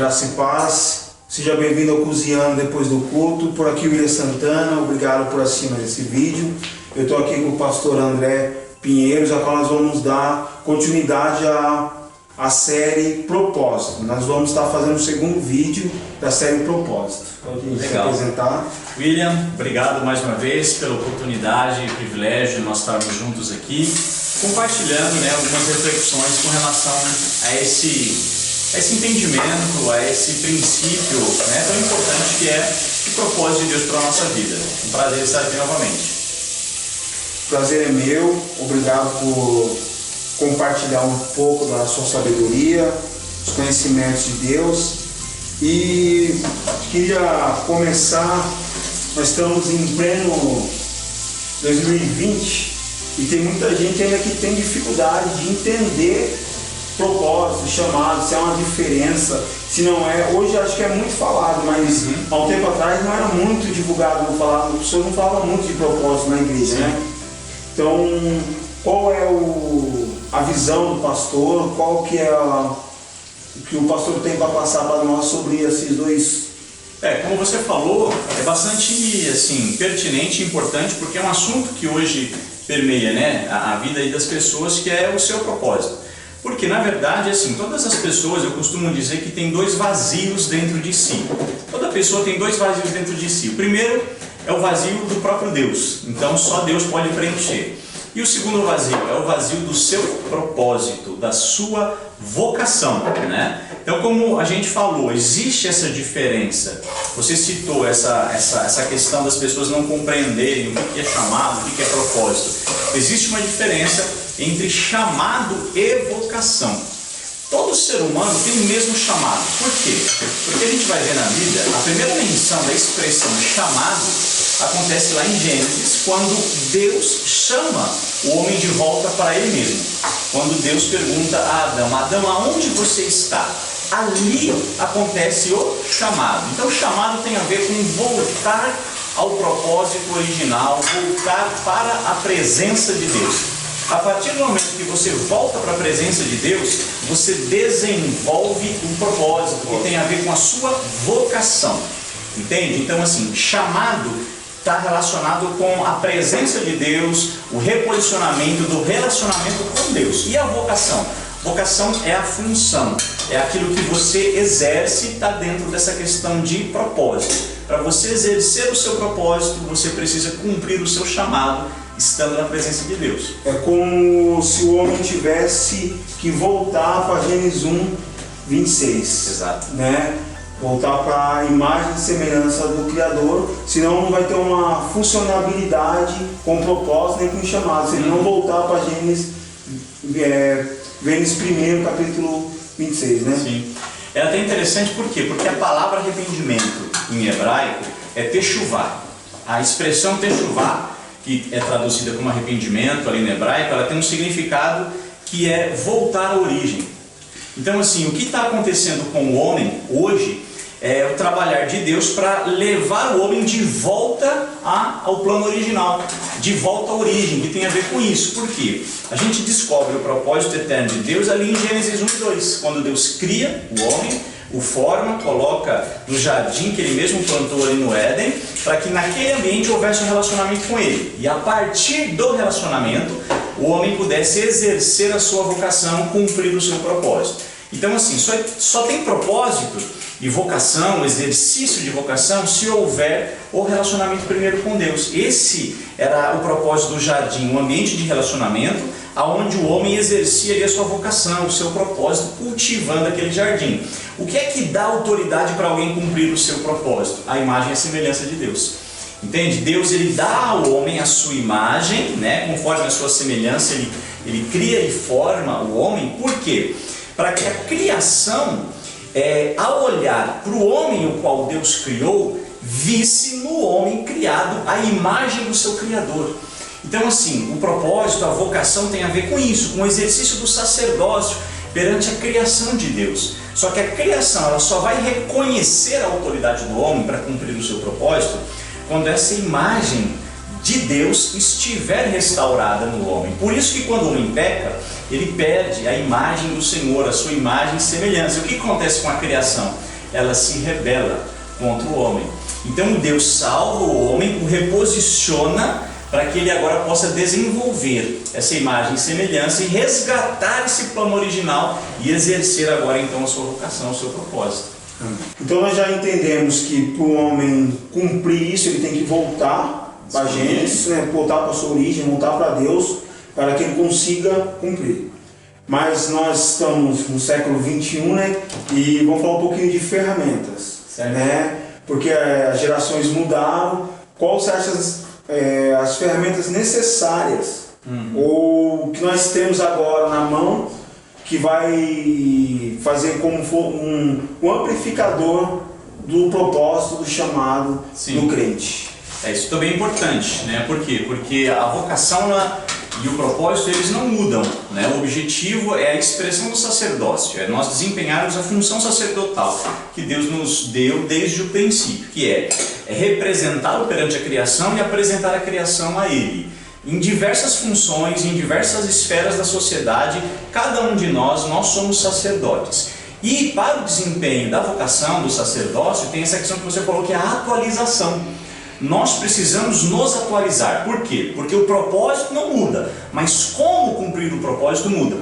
Graça e paz. Seja bem-vindo ao Cozinhando Depois do Culto. Por aqui o William Santana, obrigado por assistir mais esse vídeo. Eu estou aqui com o pastor André Pinheiros, a qual nós vamos dar continuidade à série Propósito. Nós vamos estar fazendo o segundo vídeo da série Propósito. Pode se apresentar. William, obrigado mais uma vez pela oportunidade e privilégio de nós estarmos juntos aqui, compartilhando algumas reflexões com relação a esse entendimento, a esse princípio tão importante que é o propósito de Deus para a nossa vida. Um prazer estar aqui novamente. O prazer é meu, obrigado por compartilhar um pouco da sua sabedoria, os conhecimentos de Deus. E queria começar, nós estamos em pleno 2020 e tem muita gente ainda que tem dificuldade de entender propósito, chamado, se é uma diferença, se não é. Hoje acho que é muito falado, mas há um tempo atrás não era muito divulgado, não falava, as pessoas não falavam muito de propósito na igreja, né? Então, qual é a visão do pastor, qual que é o que o pastor tem para passar para nós sobre esses dois? Como você falou, é bastante pertinente e importante, porque é um assunto que hoje permeia a vida das pessoas, que é o seu propósito. Porque, na verdade, todas as pessoas, eu costumo dizer que tem dois vazios dentro de si. Toda pessoa tem dois vazios dentro de si. O primeiro é o vazio do próprio Deus. Então, só Deus pode preencher. E o segundo vazio é o vazio do seu propósito, da sua vocação, Então, como a gente falou, existe essa diferença. Você citou essa questão das pessoas não compreenderem o que é chamado, o que é propósito. Existe uma diferença entre chamado e vocação. Todo ser humano tem o mesmo chamado. Por quê? Porque a gente vai ver na Bíblia, a primeira menção da expressão chamado acontece lá em Gênesis, quando Deus chama o homem de volta para ele mesmo. Quando Deus pergunta a Adão: Adão, aonde você está? Ali acontece o chamado. Então o chamado tem a ver com voltar ao propósito original, voltar para a presença de Deus. A partir do momento que você volta para a presença de Deus, você desenvolve um propósito que tem a ver com a sua vocação. Entende? Então chamado está relacionado com a presença de Deus, o reposicionamento do relacionamento com Deus. E a vocação? Vocação é a função, é aquilo que você exerce, está dentro dessa questão de propósito. Para você exercer o seu propósito, você precisa cumprir o seu chamado, estando na presença de Deus. É como se o homem tivesse que voltar para Gênesis 1, 26. Exato. Voltar para a imagem e semelhança do Criador, senão não vai ter uma funcionabilidade com propósito nem com chamado. Se ele não voltar para Gênesis 1, capítulo 26, Sim. É até interessante por quê? Porque a palavra arrependimento em hebraico é techuvá. A expressão techuvá, que é traduzida como arrependimento ali no hebraico, ela tem um significado que é voltar à origem. Então o que está acontecendo com o homem hoje é o trabalhar de Deus para levar o homem de volta ao plano original, de volta à origem, que tem a ver com isso. Por quê? A gente descobre o propósito eterno de Deus ali em Gênesis 1 e 2, quando Deus cria o homem, o forma, coloca no jardim que ele mesmo plantou ali no Éden, para que naquele ambiente houvesse um relacionamento com ele. E a partir do relacionamento, o homem pudesse exercer a sua vocação, cumprir o seu propósito. Então só tem propósito e vocação, exercício de vocação, se houver o relacionamento primeiro com Deus. Esse era o propósito do jardim, um ambiente de relacionamento, onde o homem exercia ali a sua vocação, o seu propósito, cultivando aquele jardim. O que é que dá autoridade para alguém cumprir o seu propósito? A imagem e a semelhança de Deus. Entende? Deus ele dá ao homem a sua imagem, conforme a sua semelhança, ele cria e forma o homem. Por quê? Para que a criação, ao olhar para o homem o qual Deus criou, visse no homem criado a imagem do seu Criador. Então o propósito, a vocação tem a ver com isso, com o exercício do sacerdócio perante a criação de Deus. Só que a criação ela só vai reconhecer a autoridade do homem para cumprir o seu propósito quando essa imagem de Deus estiver restaurada no homem. Por isso que quando o homem peca, ele perde a imagem do Senhor, a sua imagem e semelhança. O que acontece com a criação? ela se rebela contra o homem. Então Deus salva o homem, o reposiciona para que ele agora possa desenvolver essa imagem e semelhança e resgatar esse plano original e exercer agora então a sua vocação, o seu propósito. Então nós já entendemos que para o homem cumprir isso, ele tem que voltar para a Gênesis, né? Voltar para a sua origem, voltar para Deus, para que ele consiga cumprir. Mas nós estamos no século 21, né? E vamos falar um pouquinho de ferramentas, né? Porque as gerações mudaram. Qual você acha as ferramentas necessárias ou que nós temos agora na mão que vai fazer como um amplificador do propósito, do chamado do crente? Isso também é importante, né? Por quê? Porque a vocação e o propósito eles não mudam, né? O objetivo é a expressão do sacerdócio, é nós desempenharmos a função sacerdotal que Deus nos deu desde o princípio, que é representá-lo perante a criação e apresentar a criação a Ele. Em diversas funções, em diversas esferas da sociedade, cada um de nós somos sacerdotes. E para o desempenho da vocação, do sacerdócio, tem essa questão que você falou, que é a atualização. Nós precisamos nos atualizar. Por quê? Porque o propósito não muda, mas como cumprir o propósito muda.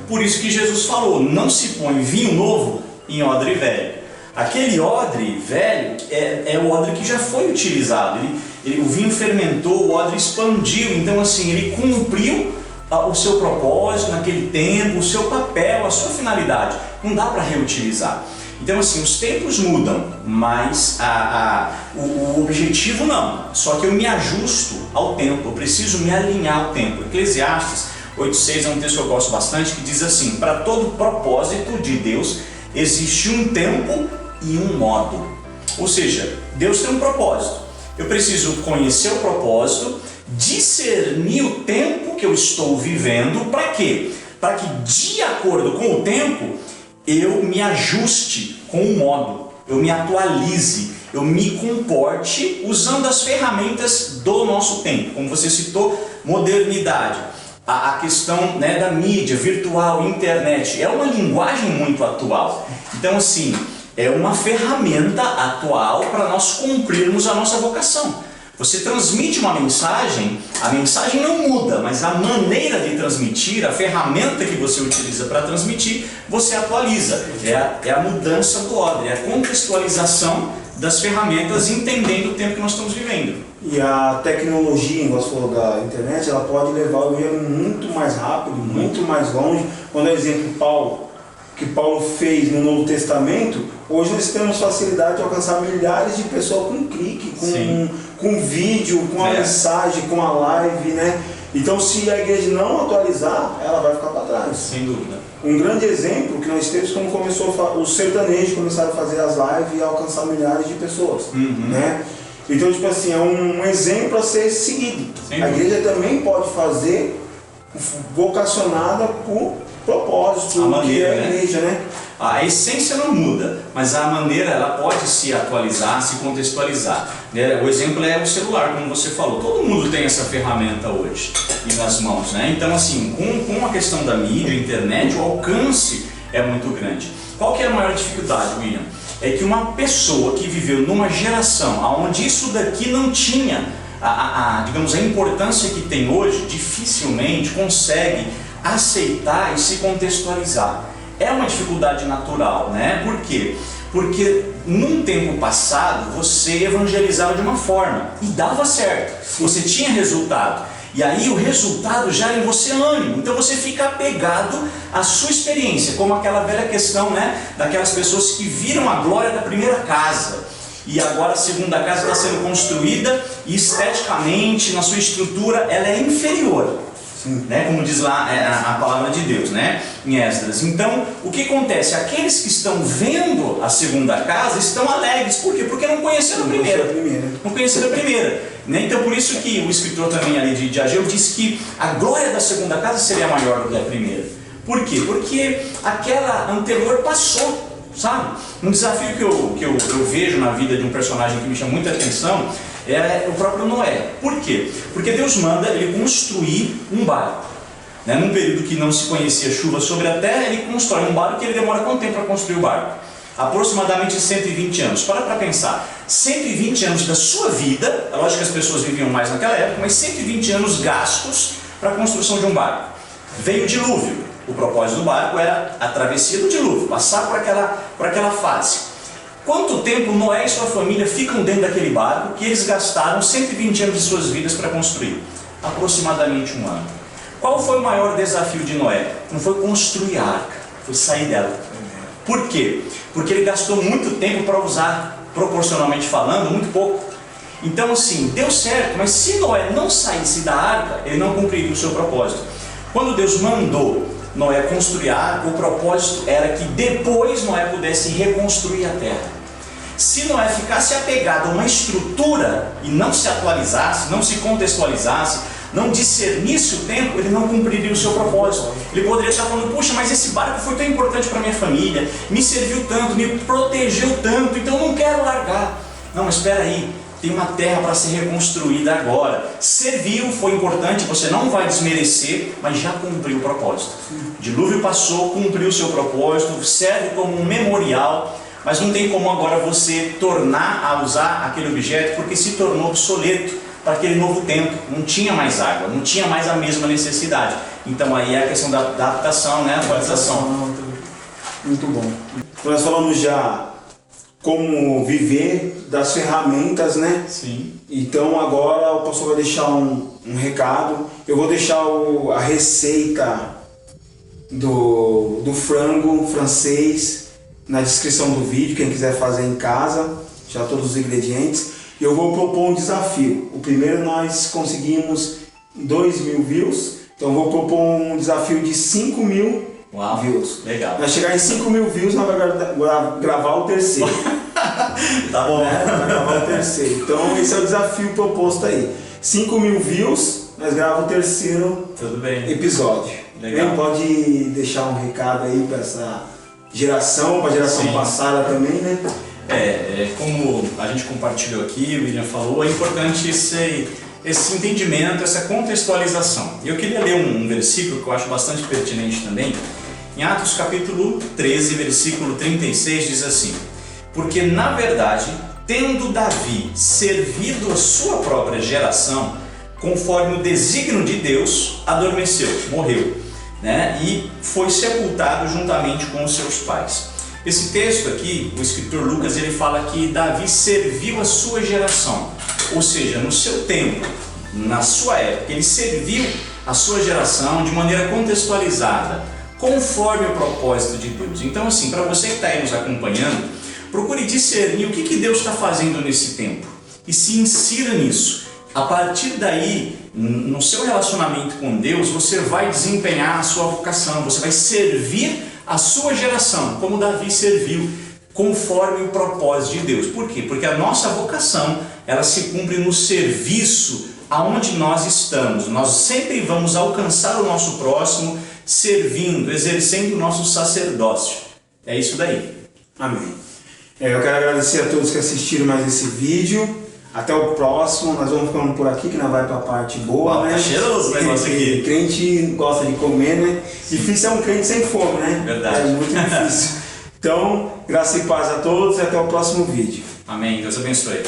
Por isso que Jesus falou, não se põe vinho novo em odre velho. Aquele odre velho é o odre que já foi utilizado. O vinho fermentou, o odre expandiu, então assim, ele cumpriu o seu propósito naquele tempo, o seu papel, a sua finalidade. Não dá para reutilizar. Então assim, os tempos mudam, mas o objetivo não. Só que eu me ajusto ao tempo, eu preciso me alinhar ao tempo. Eclesiastes 8,6 é um texto que eu gosto bastante, que diz assim: para todo propósito de Deus existe um tempo e um modo. Ou seja, Deus tem um propósito. Eu preciso conhecer o propósito, discernir o tempo que eu estou vivendo. Para quê? Para que de acordo com o tempo eu me ajuste com o modo, eu me atualize, eu me comporte usando as ferramentas do nosso tempo. Como você citou, modernidade, a questão, né, da mídia virtual, internet, é uma linguagem muito atual. Então assim, é uma ferramenta atual para nós cumprirmos a nossa vocação. Você transmite uma mensagem, a mensagem não muda, mas a maneira de transmitir, a ferramenta que você utiliza para transmitir, você atualiza. É a mudança do odre, é a contextualização das ferramentas, entendendo o tempo que nós estamos vivendo. E a tecnologia, igual você falou da internet, ela pode levar o evangelho muito mais rápido, muito mais longe. Quando é exemplo que Paulo fez no Novo Testamento, hoje nós temos facilidade de alcançar milhares de pessoas com um clique, com vídeo, com a mensagem, com a live, né? Então se a igreja não atualizar, ela vai ficar para trás. Sem dúvida. Um grande exemplo que nós temos como começou os sertanejos começaram a fazer as lives e alcançar milhares de pessoas, né? Então tipo assim, é um exemplo a ser seguido. A igreja também pode fazer vocacionada por propósito, a maneira, que é a igreja, né? A essência não muda, mas a maneira ela pode se atualizar, se contextualizar. O exemplo é o celular, como você falou. Todo mundo tem essa ferramenta hoje e nas mãos, né? Então assim, com a questão da mídia, internet, o alcance é muito grande. Qual que é a maior dificuldade, William? É que uma pessoa que viveu numa geração onde isso daqui não tinha digamos, a importância que tem hoje, dificilmente consegue aceitar e se contextualizar. É uma dificuldade natural, né? Por quê? Porque num tempo passado você evangelizava de uma forma e dava certo, você tinha resultado. E aí o resultado gera em você ânimo, então você fica apegado à sua experiência, como aquela velha questão, né, daquelas pessoas que viram a glória da primeira casa. E agora a segunda casa está sendo construída e esteticamente, na sua estrutura, ela é inferior. Né? Como diz lá a palavra de Deus, né? Em Esdras. Então, o que acontece? Aqueles que estão vendo a segunda casa estão alegres. Por quê? Porque não conheceram a primeira. Não conheceram a primeira. Né? Então, por isso que o escritor também ali de Ageu diz que a glória da segunda casa seria maior do que a primeira. Por quê? Porque aquela anterior passou. Sabe? Um desafio que eu vejo na vida de um personagem que me chama muita atenção é o próprio Noé. Por quê? Porque Deus manda ele construir um barco. Num período que não se conhecia chuva sobre a terra, ele constrói um barco que ele demora quanto tempo para construir o barco? aproximadamente 120 anos. Para pensar, 120 anos da sua vida, é lógico que as pessoas viviam mais naquela época, mas 120 anos gastos para a construção de um barco. Veio o dilúvio. O propósito do barco era a travessia do dilúvio, passar por aquela fase. Quanto tempo Noé e sua família ficam dentro daquele barco que eles gastaram 120 anos de suas vidas para construir? Aproximadamente 1 ano. Qual foi o maior desafio de Noé? Não foi construir a arca, foi sair dela. Por quê? Porque ele gastou muito tempo para usar, proporcionalmente falando, muito pouco. Então assim, deu certo, mas se Noé não saísse da arca, ele não cumpriria o seu propósito. Quando Deus mandou Noé construir a arca, o propósito era que depois Noé pudesse reconstruir a terra. Se Noé ficasse apegado a uma estrutura e não se atualizasse, não se contextualizasse, não discernisse o tempo, ele não cumpriria o seu propósito. Ele poderia estar falando, puxa, mas esse barco foi tão importante para minha família, me serviu tanto, me protegeu tanto, então eu não quero largar. Não, mas espera aí, tem uma terra para ser reconstruída agora. Serviu, foi importante, você não vai desmerecer, mas já cumpriu o propósito. O dilúvio passou, cumpriu o seu propósito, serve como um memorial, mas não tem como agora você tornar a usar aquele objeto, porque se tornou obsoleto para aquele novo tempo. Não tinha mais água, não tinha mais a mesma necessidade. Então aí é a questão da adaptação, né? Atualização. Muito bom. Nós falamos já como viver, das ferramentas, né? Sim. Então agora o pastor vai deixar um recado. Eu vou deixar a receita do frango francês na descrição do vídeo, quem quiser fazer em casa, já todos os ingredientes. Eu vou propor um desafio. O primeiro nós conseguimos 2.000 views, então eu vou propor um desafio de 5.000 views. Legal. Vai chegar em 5.000 views, nós vamos gravar o terceiro. Tá bom. Né? Nós vamos gravar o terceiro. Então esse é o desafio proposto aí. 5.000 views, nós gravamos o terceiro Tudo bem. episódio. Legal. Ele pode deixar um recado aí para essa geração, para a geração Sim. passada também, né? Como a gente compartilhou aqui, o William falou, é importante esse entendimento, essa contextualização. Eu queria ler um versículo que eu acho bastante pertinente também. Em Atos capítulo 13, versículo 36, diz assim: porque na verdade, tendo Davi servido a sua própria geração, conforme o desígnio de Deus, adormeceu, morreu, né? E foi sepultado juntamente com os seus pais. Esse texto aqui, o escritor Lucas, ele fala que Davi serviu a sua geração, ou seja, no seu tempo, na sua época, ele serviu a sua geração de maneira contextualizada, conforme o propósito de Deus. Então assim, para você que está aí nos acompanhando, procure discernir o que Deus está fazendo nesse tempo e se insira nisso. A partir daí, no seu relacionamento com Deus, você vai desempenhar a sua vocação, você vai servir a sua geração, como Davi serviu, conforme o propósito de Deus. Por quê? Porque a nossa vocação, ela se cumpre no serviço aonde nós estamos. Nós sempre vamos alcançar o nosso próximo, servindo, exercendo o nosso sacerdócio. É isso daí. Amém. Eu quero agradecer a todos que assistiram mais esse vídeo. Até o próximo, nós vamos ficando por aqui, que nós vai para a parte boa, né? Tá cheiroso o negócio aqui. Crente gosta de comer, né? Difícil é um crente sem fome, né? Verdade. É muito difícil. Então, graça e paz a todos e até o próximo vídeo. Amém. Deus abençoe.